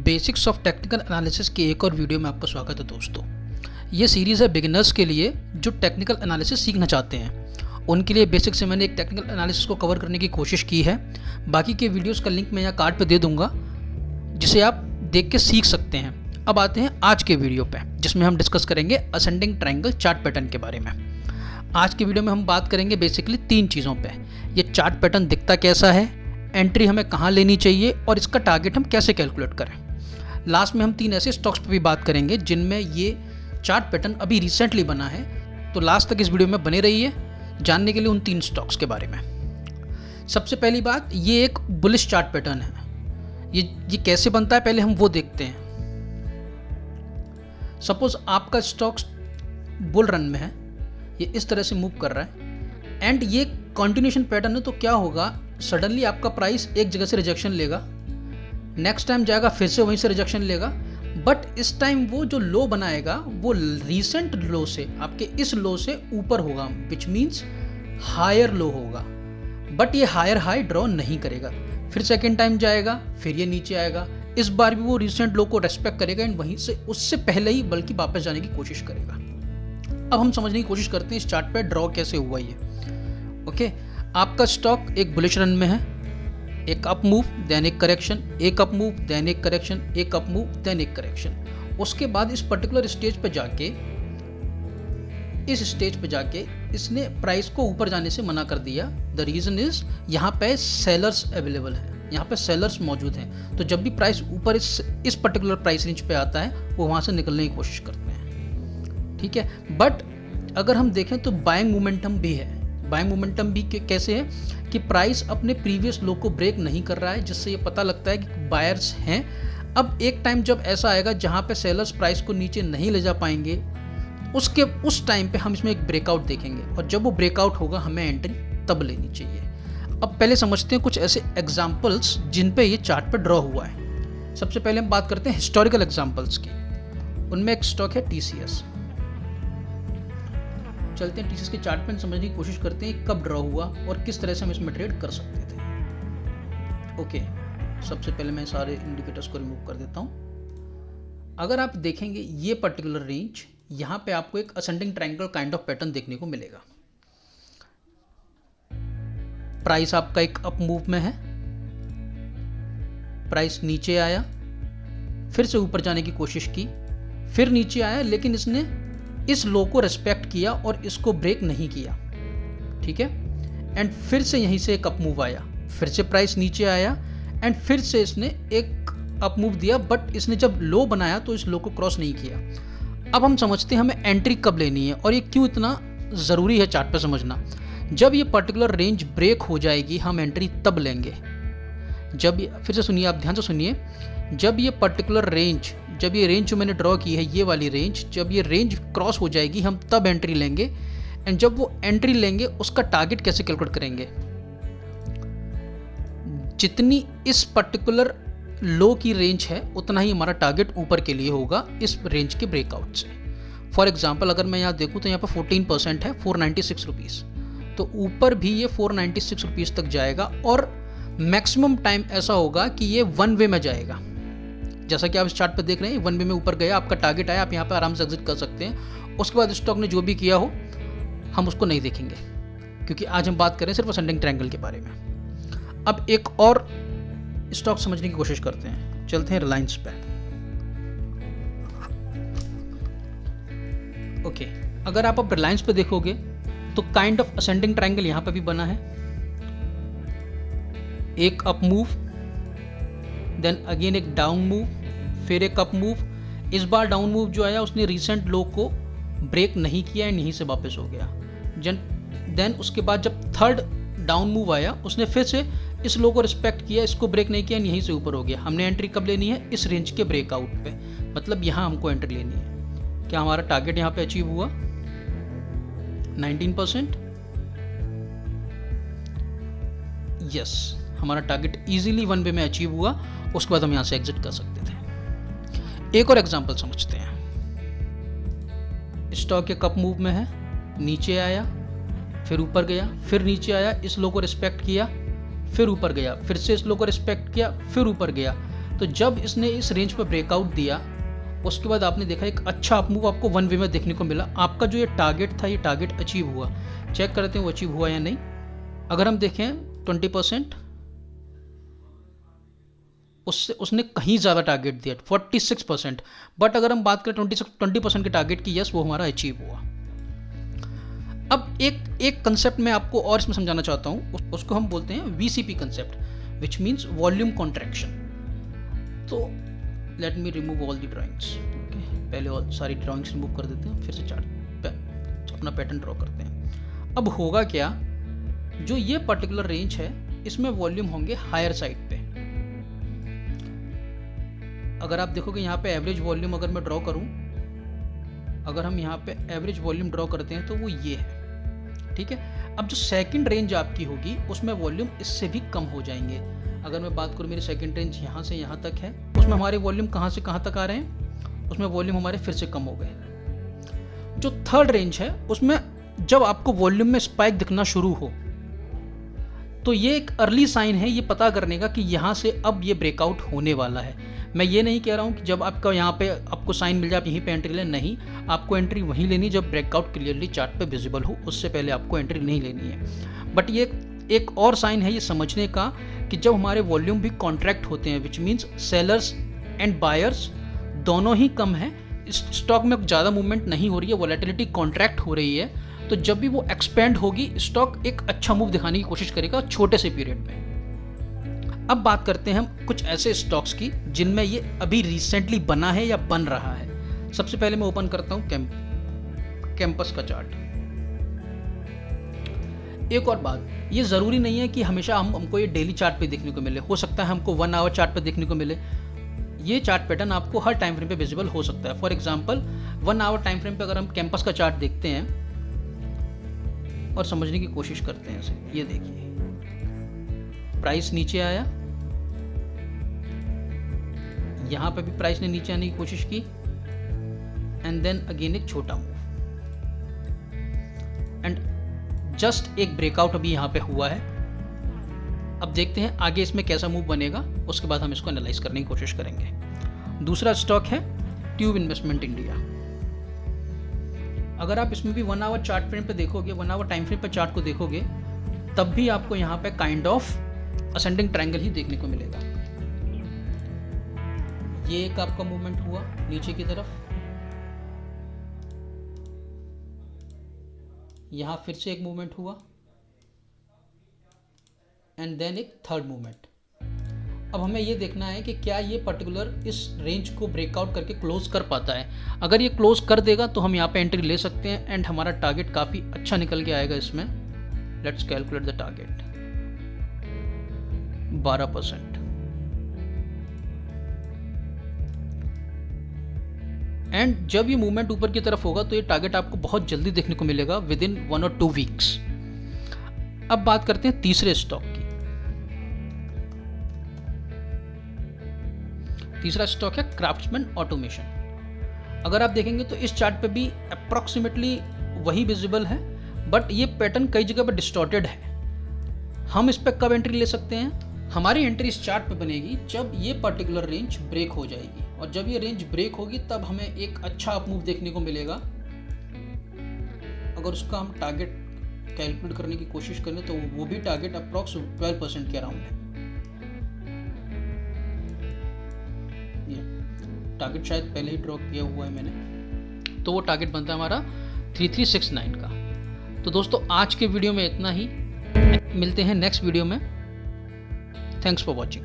Basics of technical analysis की एक और वीडियो में आपका स्वागत है दोस्तों। ये सीरीज़ है बिगिनर्स के लिए जो टेक्निकल एनालिसिस सीखना चाहते हैं। उनके लिए बेसिक से मैंने एक टेक्निकल एनालिसिस को कवर करने की कोशिश की है। बाकी के वीडियोस का लिंक मैं यहाँ कार्ड पे दे दूँगा, जिसे आप देख के सीख सकते हैं। अब आते हैं आज के वीडियो पे, जिसमें हम डिस्कस करेंगे असेंडिंग ट्रायंगल चार्ट पैटर्न के बारे में। आज के वीडियो में हम बात करेंगे बेसिकली 3 चीज़ों पे। ये चार्ट पैटर्न दिखता कैसा है, एंट्री हमें कहाँ लेनी चाहिए और इसका टारगेट हम कैसे कैलकुलेट करें। लास्ट में हम 3 ऐसे स्टॉक्स पे भी बात करेंगे जिनमें ये चार्ट पैटर्न अभी रिसेंटली बना है। तो लास्ट तक इस वीडियो में बने रहिए जानने के लिए उन 3 स्टॉक्स के बारे में। सबसे पहली बात, ये एक बुलिश चार्ट पैटर्न है। ये कैसे बनता है पहले हम वो देखते हैं। सपोज आपका स्टॉक बुल रन में है, ये इस तरह से मूव कर रहा है एंड ये कंटिन्यूएशन पैटर्न है। तो क्या होगा, सडनली आपका प्राइस एक जगह से रिजेक्शन लेगा, नेक्स्ट टाइम जाएगा फिर से वहीं से रिजेक्शन लेगा, बट इस टाइम वो जो लो बनाएगा वो रीसेंट लो से, आपके इस लो से ऊपर होगा, विच मीन्स हायर लो होगा। बट ये हायर हाई ड्रॉ नहीं करेगा। फिर सेकेंड टाइम जाएगा, फिर ये नीचे आएगा, इस बार भी वो रिसेंट लो को रेस्पेक्ट करेगा एंड वहीं से उससे पहले ही बल्कि वापस जाने की कोशिश करेगा। अब हम समझने की कोशिश करते हैं इस चार्ट पे ड्रॉ कैसे हुआ ये। ओके, आपका स्टॉक एक बुलिश रन में है, एक अप मूव देन एक करेक्शन, एक अप मूव देन एक करेक्शन, एक अप मूव देन एक करेक्शन। उसके बाद इस पर्टिकुलर स्टेज पे जाके इसने प्राइस को ऊपर जाने से मना कर दिया। द रीजन इज यहाँ पे सेलर्स अवेलेबल है, यहाँ पे सेलर्स मौजूद हैं। तो जब भी प्राइस ऊपर इस पर्टिकुलर प्राइस रेंज पे आता है वो वहाँ से निकलने की कोशिश करते हैं, ठीक है। बट अगर हम देखें तो बाइंग मोमेंटम भी है। बाइंग मोमेंटम भी कैसे है कि प्राइस अपने प्रीवियस लो को ब्रेक नहीं कर रहा है, जिससे ये पता लगता है कि बायर्स हैं। अब एक टाइम जब ऐसा आएगा जहाँ पे सेलर्स प्राइस को नीचे नहीं ले जा पाएंगे, उस टाइम पे हम इसमें एक ब्रेकआउट देखेंगे और जब वो ब्रेकआउट होगा हमें एंट्री तब लेनी चाहिए। अब पहले समझते हैं कुछ ऐसे एग्जाम्पल्स जिन पे ये चार्ट पे ड्रॉ हुआ है। सबसे पहले हम बात करते हैं हिस्टोरिकल एग्जाम्पल्स की। उनमें एक स्टॉक है TCS। चलते हैं TCS के चार्ट पे समझने की कोशिश करते हैं कब ड्रॉ हुआ और किस तरह से हम इसमें ट्रेड कर सकते थे। ओके, सबसे पहले मैं सारे इंडिकेटर्स को रिमूव कर देता हूं। अगर आप देखेंगे ये पर्टिकुलर रेंज, यहाँ पे आपको एक ascending triangle kind of pattern देखने को मिलेगा। प्राइस आपका एक अप मूव में है, प्राइस नीचे आया, फिर से ऊपर जाने की कोशिश की, फिर नीचे आया, लेकिन इसने इस लो को रेस्पेक्ट किया और इसको ब्रेक नहीं किया, ठीक है। एंड फिर से यहीं से एक अप मूव आया, फिर से प्राइस नीचे आया एंड फिर से इसने एक अप मूव दिया, बट इसने जब लो बनाया तो इस लो को क्रॉस नहीं किया। अब हम समझते हैं हमें एंट्री कब लेनी है और ये क्यों इतना ज़रूरी है चार्ट पे समझना। जब ये पर्टिकुलर रेंज ब्रेक हो जाएगी हम एंट्री तब लेंगे। जब फिर से सुनिए, आप ध्यान से सुनिए, जब ये पर्टिकुलर रेंज, जब ये रेंज जो मैंने ड्रॉ की है ये वाली रेंज, जब ये रेंज क्रॉस हो जाएगी हम तब एंट्री लेंगे। एंड जब वो एंट्री लेंगे उसका टारगेट कैसे कैलकुलेट करेंगे, जितनी इस पर्टिकुलर लो की रेंज है उतना ही हमारा टारगेट ऊपर के लिए होगा इस रेंज के ब्रेकआउट से। फॉर एग्जाम्पल अगर मैं यहाँ देखूँ तो यहाँ पर 14% है, 496 रुपीज़, तो ऊपर भी ये 496 रुपीज़ तक जाएगा और मैक्सिमम टाइम ऐसा होगा कि ये वन वे में जाएगा। जैसा कि आप इस चार्ट पर देख रहे हैं, वन वे में ऊपर गया, आपका टारगेट आया, आप यहाँ पर आराम से एग्जिट कर सकते हैं। उसके बाद स्टॉक ने जो भी किया हो हम उसको नहीं देखेंगे, क्योंकि आज हम बात करें सिर्फ असेंडिंग ट्रायंगल के बारे में। अब एक और स्टॉक समझने की कोशिश करते हैं, चलते हैं रिलायंस पे। ओके, अगर आप अब रिलायंस पे देखोगे तो काइंड ऑफ असेंडिंग ट्रायंगल यहाँ पे भी बना है। एक अप मूव, देन अगेन एक डाउन मूव, फिर एक अप मूव। इस बार डाउन मूव जो आया उसने रिसेंट लो को ब्रेक नहीं किया एंड यहीं से वापस हो गया। देन उसके बाद जब थर्ड डाउन मूव आया उसने फिर से इस लो को रिस्पेक्ट किया, इसको ब्रेक नहीं किया, यहीं से ऊपर हो गया। हमने एंट्री कब लेनी है, इस रेंज के ब्रेकआउट पे, मतलब यहाँ हमको एंट्री लेनी है। क्या हमारा टारगेट यहाँ पे अचीव हुआ 19%? यस, हमारा टारगेट इजीली वन वे में अचीव हुआ। उसके बाद हम यहाँ से एग्जिट कर सकते थे। एक और एग्जांपल समझते हैं। स्टॉक एक अप मूव में है, नीचे आया, फिर ऊपर गया, फिर नीचे आया, इस लो को रिस्पेक्ट किया, फिर ऊपर गया, फिर से इस लो को रिस्पेक्ट किया, फिर ऊपर गया, तो जब इसने इस रेंज पर ब्रेकआउट दिया, उसके बाद आपने देखा एक अच्छा अप मूव आपको वन वे में देखने को मिला। आपका जो ये टारगेट था, ये टारगेट अचीव हुआ। चेक करते हैं वो अचीव हुआ या नहीं। अगर हम देखें 20%, उससे उसने कहीं ज़्यादा टारगेट दिया 46%। बट अगर हम बात करें 20% के टारगेट की, यस वो हमारा अचीव हुआ। अब एक कंसेप्ट मैं आपको और इसमें समझाना चाहता हूँ, उसको हम बोलते हैं VCP concept, which means volume contraction. तो let me remove all the drawings. Okay, पहले और सारी ड्राइंग्स रिमूव कर देते हैं, फिर से चार्ट अपना पैटर्न ड्रॉ करते हैं। अब होगा क्या, जो ये पर्टिकुलर रेंज है इसमें वॉल्यूम होंगे हायर साइड पे। अगर आप देखोगे यहाँ पे एवरेज वॉल्यूम अगर मैं ड्रॉ करूँ, अगर हम यहाँ पे एवरेज वॉल्यूम ड्रॉ करते हैं तो वो ये है, ठीक है। अब जो सेकंड रेंज आपकी होगी उसमें वॉल्यूम इससे भी कम हो जाएंगे। अगर मैं बात करूँ मेरी सेकंड रेंज यहाँ से यहाँ तक है, उसमें हमारे वॉल्यूम कहाँ से कहाँ तक आ रहे हैं, उसमें वॉल्यूम हमारे फिर से कम हो गए। जो थर्ड रेंज है उसमें जब आपको वॉल्यूम में स्पाइक दिखना शुरू हो, तो ये एक अर्ली साइन है ये पता करने का कि यहाँ से अब ये ब्रेकआउट होने वाला है। मैं ये नहीं कह रहा हूँ कि जब आपका यहाँ पे आपको साइन मिल जाए आप यहीं पे एंट्री लें, नहीं, आपको एंट्री वहीं लेनी जब ब्रेकआउट क्लियरली चार्ट पे विजिबल हो, उससे पहले आपको एंट्री नहीं लेनी है। बट ये एक और साइन है ये समझने का कि जब हमारे वॉल्यूम भी कॉन्ट्रैक्ट होते हैं, which means sellers and buyers दोनों ही कम है, स्टॉक में ज़्यादा मूवमेंट नहीं हो रही है, वोलेटिलिटी कॉन्ट्रैक्ट हो रही है, तो जब भी वो एक्सपेंड होगी स्टॉक एक अच्छा मूव दिखाने की कोशिश करेगा छोटे से पीरियड में। अब बात करते हैं हम कुछ ऐसे स्टॉक्स की जिनमें ये अभी रिसेंटली बना है या बन रहा है। सबसे पहले मैं ओपन करता हूं कैंपस का चार्ट। एक और बात, ये जरूरी नहीं है कि हमेशा हमको ये डेली चार्ट पे देखने को मिले, हो सकता है हमको 1 आवर चार्ट पे देखने को मिले। ये चार्ट पैटर्न आपको हर टाइम फ्रेम पे विजिबल हो सकता है। For example 1 hour time frame पे अगर हम कैंपस का चार्ट देखते हैं और समझने की कोशिश करते हैं इसे, ये देखिए प्राइस नीचे आया, यहां पे भी प्राइस ने नीचे आने की कोशिश की, एंड देन अगेन एक छोटा मूव, एंड जस्ट एक ब्रेकआउट अभी यहां पे हुआ है। अब देखते हैं आगे इसमें कैसा मूव बनेगा, उसके बाद हम इसको एनालाइज करने की कोशिश करेंगे। दूसरा स्टॉक है ट्यूब इन्वेस्टमेंट इंडिया। अगर आप इसमें भी 1 आवर चार्ट फ्रेम पे देखोगे, 1 आवर टाइम फ्रेम पे चार्ट को देखोगे, तब भी आपको यहाँ पे काइंड ऑफ असेंडिंग ट्रायंगल ही देखने को मिलेगा। ये एक आपका मूवमेंट हुआ नीचे की तरफ, यहां फिर से एक मूवमेंट हुआ, एंड देन एक थर्ड मूवमेंट। अब हमें ये देखना है कि क्या ये पर्टिकुलर इस रेंज को ब्रेकआउट करके क्लोज कर पाता है। अगर ये क्लोज कर देगा तो हम यहाँ पे एंट्री ले सकते हैं, एंड हमारा टारगेट काफी अच्छा निकल के आएगा इसमें। Let's calculate the target, 12%। And जब ये मूवमेंट ऊपर की तरफ होगा तो ये टारगेट आपको बहुत जल्दी देखने को मिलेगा, विद इन 1 और 2 वीक्स। अब बात करते हैं तीसरे स्टॉक की। तीसरा स्टॉक है क्राफ्ट्समैन ऑटोमेशन। अगर आप देखेंगे तो इस चार्ट पे भी अप्रॉक्सीमेटली वही विजिबल है, बट ये पैटर्न कई जगह पर डिस्टॉर्टेड है। हम इस पे कब एंट्री ले सकते हैं? हमारी एंट्री इस चार्ट पे बनेगी जब ये पर्टिकुलर रेंज ब्रेक हो जाएगी, और जब ये रेंज ब्रेक होगी तब हमें एक अच्छा अप मूव देखने को मिलेगा। अगर उसका हम टारगेट कैलकुलेट करने की कोशिश करें तो वो भी टारगेट अप्रॉक्स 12% के अराउंड है। ये टारगेट शायद पहले ही ड्रॉ किया हुआ है मैंने, तो वो टारगेट बनता है हमारा 3369 का। तो दोस्तों आज के वीडियो में इतना ही, मिलते हैं नेक्स्ट वीडियो में। Thanks for watching.